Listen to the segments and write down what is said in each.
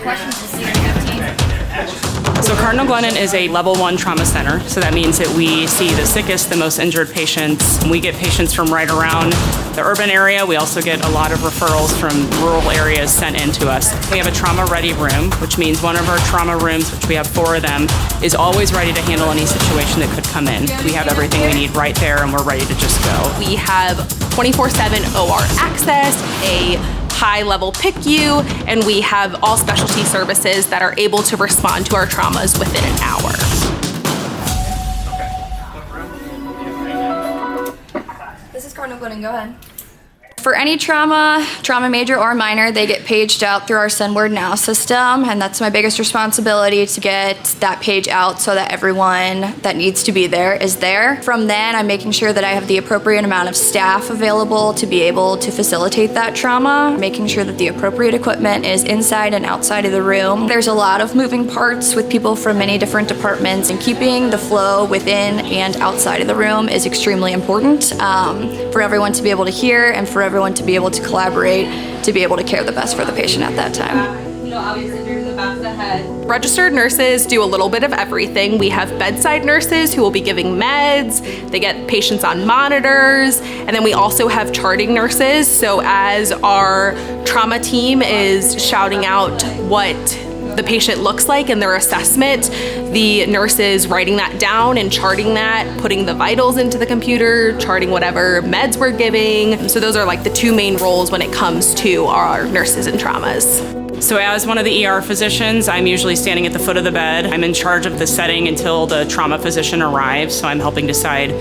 questions, we'll see you in 15. So Cardinal Glennon is a level 1 trauma center. So that means that we see the sickest, the most injured patients. We get patients from right around the urban area. We also get a lot of referrals from rural areas sent in to us. We have a trauma-ready room, which means one of our trauma rooms, which we have 4 of them, is always ready to handle any situation that could come in. We have everything we need right there, and we're ready to just go. We have 24/7 OR access, a high-level PICU, and we have all specialty services that are able to respond to our traumas within an hour. This is Cardinal Glennon, go ahead. For any trauma major or minor, they get paged out through our Send Word Now system, and that's my biggest responsibility, to get that page out so that everyone that needs to be there is there. From then, I'm making sure that I have the appropriate amount of staff available to be able to facilitate that trauma, making sure that the appropriate equipment is inside and outside of the room. There's a lot of moving parts with people from many different departments, and keeping the flow within and outside of the room is extremely important for everyone to be able to hear and for everyone to be able to collaborate, to be able to care the best for the patient at that time. Obviously through the back of the head. Registered nurses do a little bit of everything. We have bedside nurses who will be giving meds. They get patients on monitors. And then we also have charting nurses. So as our trauma team is shouting out what the patient looks like in their assessment, the nurse is writing that down and charting that, putting the vitals into the computer, charting whatever meds we're giving. So those are like the 2 main roles when it comes to our nurses and traumas. So as one of the ER physicians, I'm usually standing at the foot of the bed. I'm in charge of the setting until the trauma physician arrives. So I'm helping decide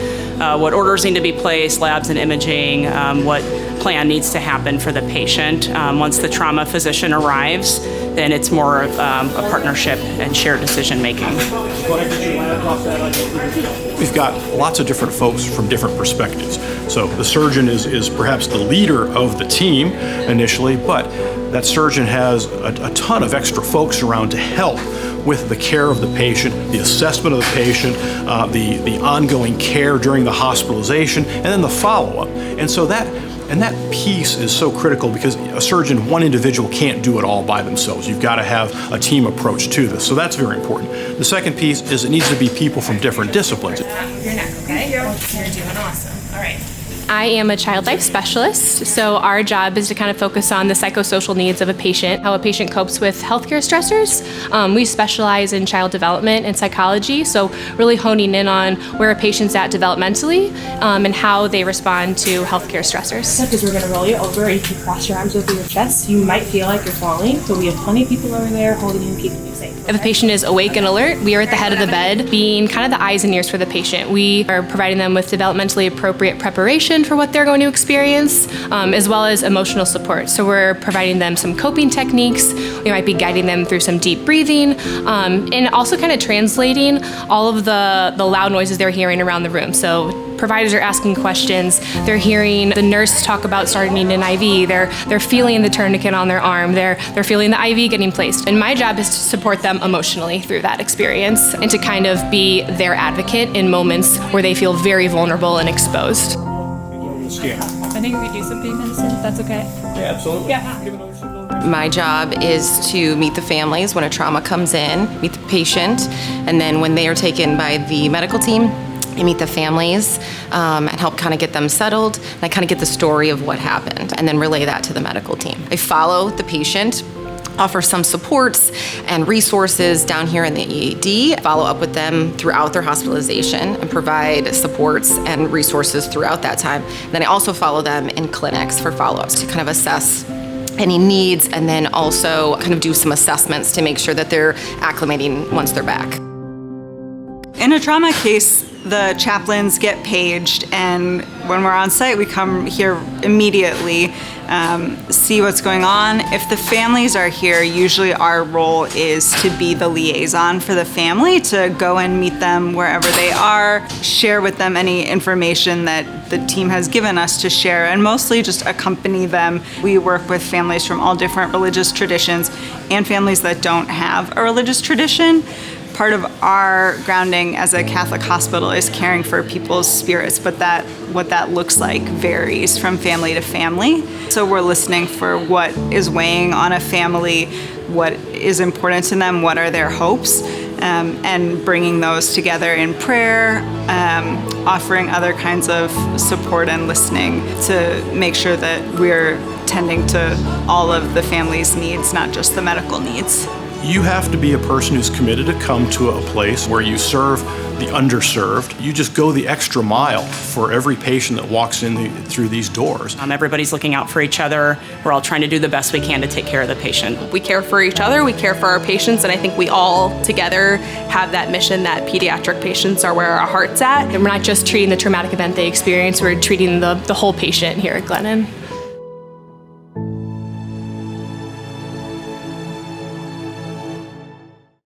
what orders need to be placed, labs and imaging, what plan needs to happen for the patient. Once the trauma physician arrives, then it's more of a partnership and shared decision making. We've got lots of different folks from different perspectives. So the surgeon is perhaps the leader of the team initially, but that surgeon has a ton of extra folks around to help with the care of the patient, the assessment of the patient, the ongoing care during the hospitalization, and then the follow-up. And so that piece is so critical, because a surgeon, one individual, can't do it all by themselves. You've got to have a team approach to this. So that's very important. The second piece is it needs to be people from different disciplines. Your neck, okay? You're doing awesome. All right. I am a child life specialist, so our job is to kind of focus on the psychosocial needs of a patient, how a patient copes with healthcare stressors. We specialize in child development and psychology, so really honing in on where a patient's at developmentally and how they respond to healthcare stressors. Because we're going to roll you over, and you can cross your arms over your chest. You might feel like you're falling, but we have plenty of people over there holding you and keeping you safe. If a patient is awake and alert, we are at the head of the bed, being kind of the eyes and ears for the patient. We are providing them with developmentally appropriate preparation for what they're going to experience, as well as emotional support. So we're providing them some coping techniques. We might be guiding them through some deep breathing, and also kind of translating all of the loud noises they're hearing around the room. So providers are asking questions. They're hearing the nurse talk about starting an IV. They're feeling the tourniquet on their arm. They're feeling the IV getting placed. And my job is to support them emotionally through that experience, and to kind of be their advocate in moments where they feel very vulnerable and exposed. I think we do some pain medicine, if that's okay. Yeah, absolutely. Yeah. My job is to meet the families when a trauma comes in, meet the patient, and then when they are taken by the medical team, I meet the families and help kind of get them settled. And I kind of get the story of what happened and then relay that to the medical team. I follow the patient, offer some supports and resources down here in the EAD, follow up with them throughout their hospitalization and provide supports and resources throughout that time. Then I also follow them in clinics for follow-ups to kind of assess any needs, and then also kind of do some assessments to make sure that they're acclimating once they're back. In a trauma case, the chaplains get paged, and when we're on site, we come here immediately, see what's going on. If the families are here, usually our role is to be the liaison for the family, to go and meet them wherever they are, share with them any information that the team has given us to share, and mostly just accompany them. We work with families from all different religious traditions and families that don't have a religious tradition. part of our grounding as a Catholic hospital is caring for people's spirits, but what that looks like varies from family to family. So we're listening for what is weighing on a family, what is important to them, what are their hopes, and bringing those together in prayer, offering other kinds of support and listening to make sure that we're tending to all of the family's needs, not just the medical needs. You have to be a person who's committed to come to a place where you serve the underserved. You just go the extra mile for every patient that walks in through these doors. Everybody's looking out for each other. We're all trying to do the best we can to take care of the patient. We care for each other, we care for our patients, and I think we all together have that mission that pediatric patients are where our heart's at. And we're not just treating the traumatic event they experience, we're treating the whole patient here at Glennon.